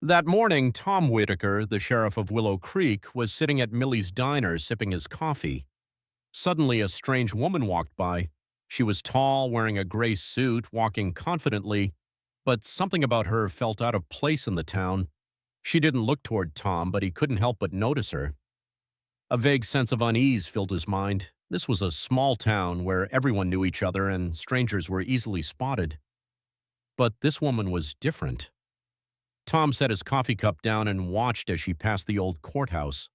That morning, Tom Whitaker, the sheriff of Willow Creek, was sitting at Millie's diner sipping his coffee. Suddenly, a strange woman walked by. She was tall, wearing a gray suit, walking confidently, but something about her felt out of place in the town. She didn't look toward Tom, but he couldn't help but notice her. A vague sense of unease filled his mind. This was a small town where everyone knew each other and strangers were easily spotted. But this woman was different. Tom set his coffee cup down and watched as she passed the old courthouse.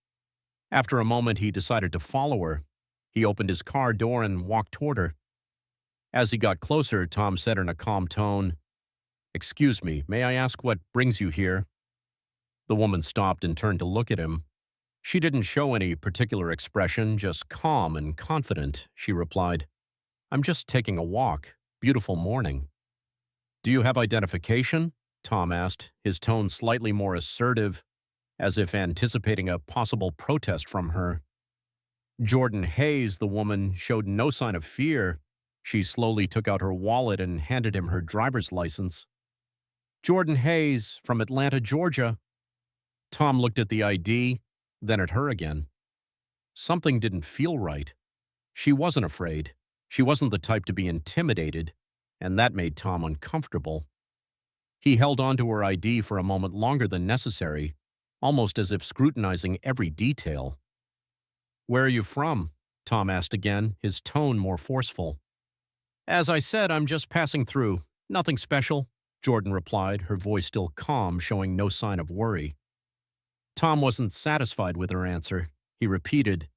After a moment, he decided to follow her. He opened his car door and walked toward her. As he got closer, Tom said in a calm tone, "Excuse me, may I ask what brings you here?" The woman stopped and turned to look at him. She didn't show any particular expression, just calm and confident. She replied, "I'm just taking a walk. Beautiful morning." "Do you have identification?" Tom asked, his tone slightly more assertive, as if anticipating a possible protest from her. Jordan Hayes, the woman, showed no sign of fear. She slowly took out her wallet and handed him her driver's license. "Jordan Hayes, from Atlanta, Georgia." Tom looked at the ID, then at her again. Something didn't feel right. She wasn't afraid. She wasn't the type to be intimidated, and that made Tom uncomfortable. He held on to her ID for a moment longer than necessary, almost as if scrutinizing every detail. "Where are you from?" Tom asked again, his tone more forceful. "As I said, I'm just passing through. Nothing special," Jordan replied, her voice still calm, showing no sign of worry. Tom wasn't satisfied with her answer. He repeated,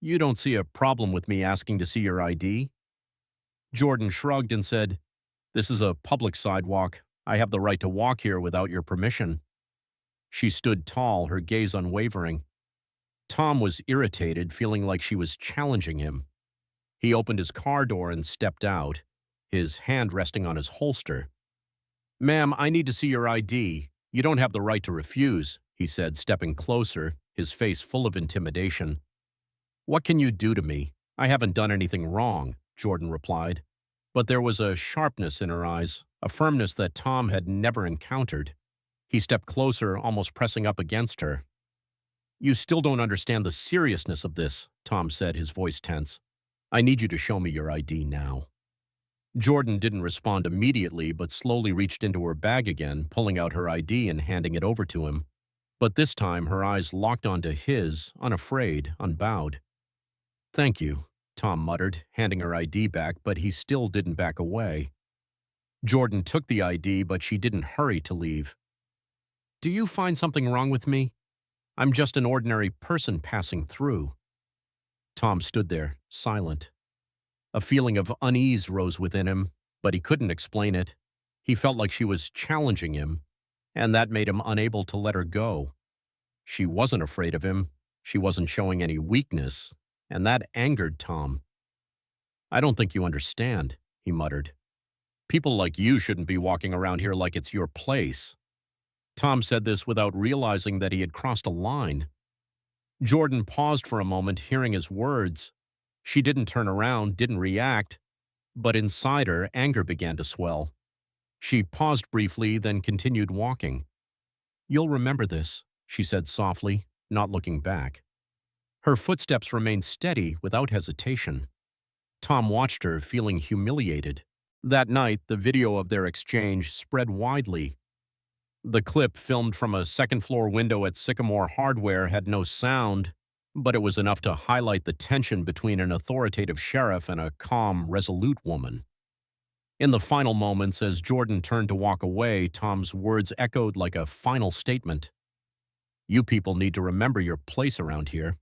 "You don't see a problem with me asking to see your ID?" Jordan shrugged and said, "This is a public sidewalk. I have the right to walk here without your permission." She stood tall, her gaze unwavering. Tom was irritated, feeling like she was challenging him. He opened his car door and stepped out, his hand resting on his holster. "Ma'am, I need to see your ID. You don't have the right to refuse," he said, stepping closer, his face full of intimidation. "What can you do to me? I haven't done anything wrong," Jordan replied. But there was a sharpness in her eyes, a firmness that Tom had never encountered. He stepped closer, almost pressing up against her. "You still don't understand the seriousness of this," Tom said, his voice tense. "I need you to show me your ID now." Jordan didn't respond immediately, but slowly reached into her bag again, pulling out her ID and handing it over to him. But this time, her eyes locked onto his, unafraid, unbowed. "Thank you," Tom muttered, handing her ID back, but he still didn't back away. Jordan took the ID, but she didn't hurry to leave. "Do you find something wrong with me? I'm just an ordinary person passing through." Tom stood there, silent. A feeling of unease rose within him, but he couldn't explain it. He felt like she was challenging him, and that made him unable to let her go. She wasn't afraid of him. She wasn't showing any weakness, and that angered Tom. "I don't think you understand," he muttered. "People like you shouldn't be walking around here like it's your place." Tom said this without realizing that he had crossed a line. Jordan paused for a moment, hearing his words. She didn't turn around, didn't react, but inside her, anger began to swell. She paused briefly, then continued walking. "You'll remember this," she said softly, not looking back. Her footsteps remained steady, without hesitation. Tom watched her, feeling humiliated. That night, the video of their exchange spread widely. The clip, filmed from a second-floor window at Sycamore Hardware, had no sound, but it was enough to highlight the tension between an authoritative sheriff and a calm, resolute woman. In the final moments, as Jordan turned to walk away, Tom's words echoed like a final statement. "You people need to remember your place around here."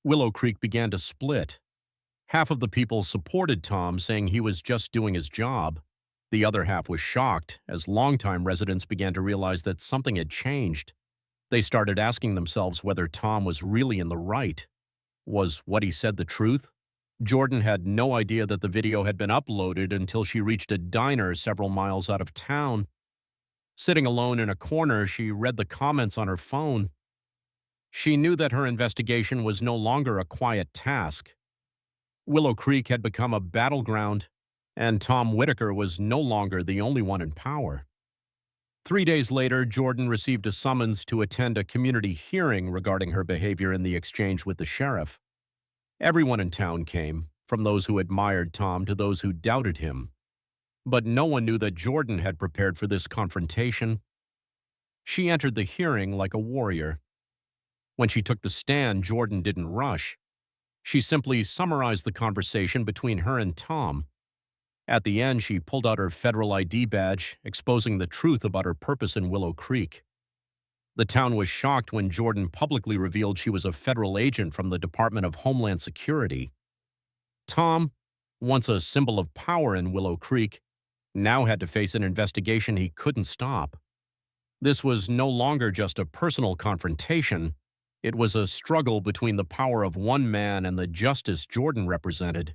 Willow Creek began to split. Half of the people supported Tom, saying he was just doing his job. The other half was shocked, as longtime residents began to realize that something had changed. They started asking themselves whether Tom was really in the right. Was what he said the truth? Jordan had no idea that the video had been uploaded until she reached a diner several miles out of town. Sitting alone in a corner, she read the comments on her phone. She knew that her investigation was no longer a quiet task. Willow Creek had become a battleground, and Tom Whitaker was no longer the only one in power. 3 days later, Jordan received a summons to attend a community hearing regarding her behavior in the exchange with the sheriff. Everyone in town came, from those who admired Tom to those who doubted him. But no one knew that Jordan had prepared for this confrontation. She entered the hearing like a warrior. When she took the stand, Jordan didn't rush. She simply summarized the conversation between her and Tom. At the end, she pulled out her federal ID badge, exposing the truth about her purpose in Willow Creek. The town was shocked when Jordan publicly revealed she was a federal agent from the Department of Homeland Security. Tom, once a symbol of power in Willow Creek, now had to face an investigation he couldn't stop. This was no longer just a personal confrontation. It was a struggle between the power of one man and the justice Jordan represented.